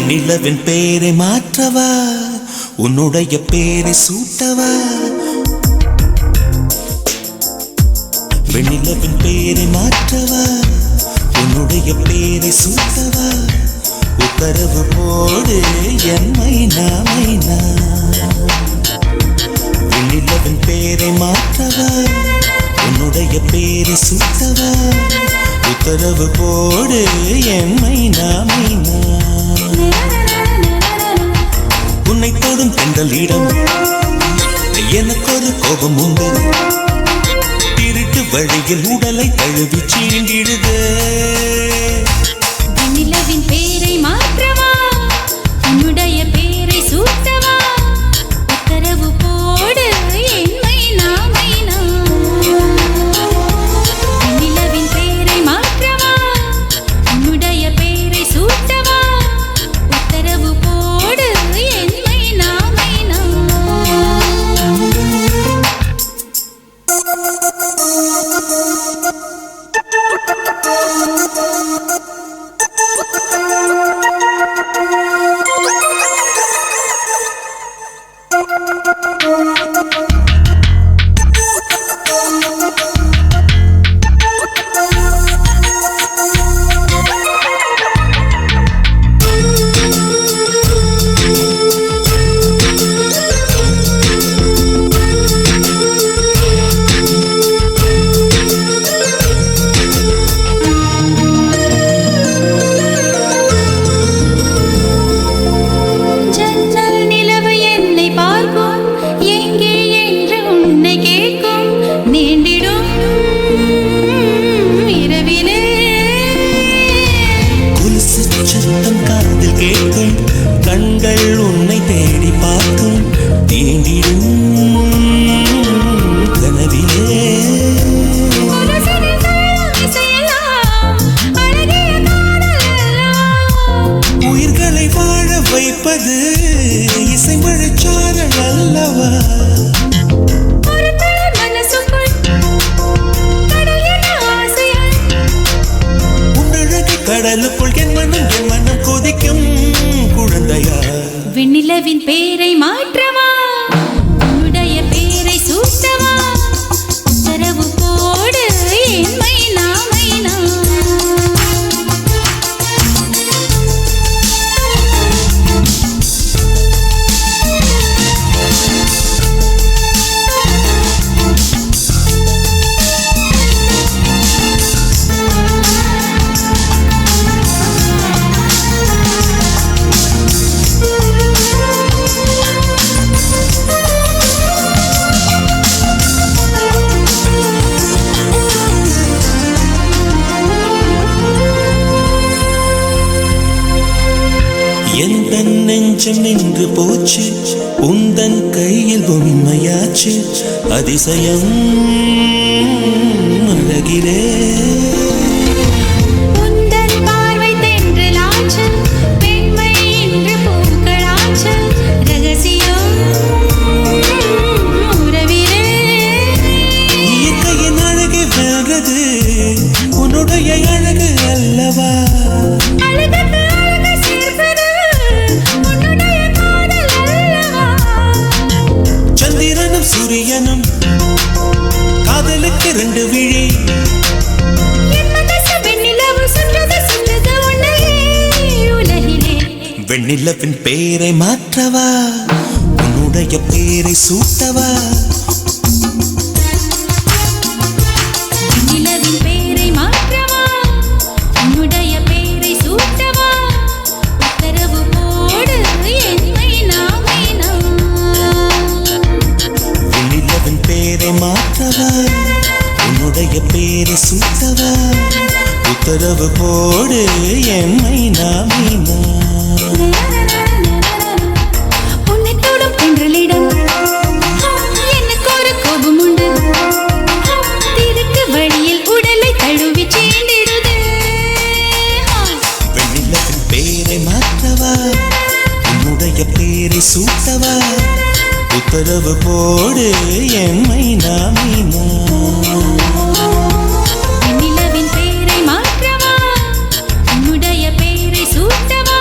நிலவின் பேரை மாற்றவா உன்னுடைய பேரை சூட்டவா வெண்ணிலவின் பேரை மாற்றவா உன்னுடைய பேரை சூட்டவா உத்தரவு போடு என் மைனா மைனா வெண்ணிலவின் பேரை மாற்றவா உன்னுடைய பேரை சூட்டவா உத்தரவு போடு என் மைனா மைனா உன்னை தொடும் தென்றலிடம் எனக்கு ஒரு கோபம் உண்டு திருட்டு வழியில் உடலை தழுவி சீண்டிடுது நிலவின் பேரை மாற்றவா உன்னுடைய பேரை சூட்டவா உத்தரவு போடு என் மைனா மைனா நிலவின் பேரை மாற்றவா உன்னுடைய பேரை சூட்டவா உத்தரவு போடு என் மைனா மைனா கண்கள் உன்னை தேடி பார்க்கும் தீண்டிடும் கனவிலே உயிர்களை வாழ வைப்பது இசை மழைச்சாரல் அல்லவா உன்னழகு கடலுக்குள் என் மனம் கொதிக்கும் குழந்தையா வெண்ணிலவின் பேரை மாற்றவா உன்னுடைய பேரை சூட்டவா உத்தரவு போடு என் மைனா மைனா எந்தன் நெஞ்சம் நின்று போச்சு உந்தன் கையில் உண்மையாச்சு அதிசயம் அழகிலே உந்தன் பார்வை தென்றலாச்சு பெண்மை என்று பூக்களாச்சு ரகசியம் உறவிலே இயற்கையின் அழகு வெல்றது உன்னுடைய அழகு அல்லவா சந்திரனும் சூரியனும் காதலுக்கு ரெண்டு விழி வெண்ணிலவின் பேரை மாற்றவா உன்னுடைய பேரை சூட்டவா உன்னுடைய பேரை சூட்டவா உத்தரவு போடு என் மைனா மீனா உன்னை தொடும் தென்றலிடம் எனக்கு ஒரு கோபம் உண்டு திருக்கு வழியில் உடலை தழுவி சீண்டிடுது வெண்ணிலவின் பேரை மாற்றவா உன்னுடைய பேரை சூட்டவா உத்தரவு போடு என் மைனா மீனா நிலவின் பேரை மாற்றவா உன்னுடைய பேரை சூட்டவா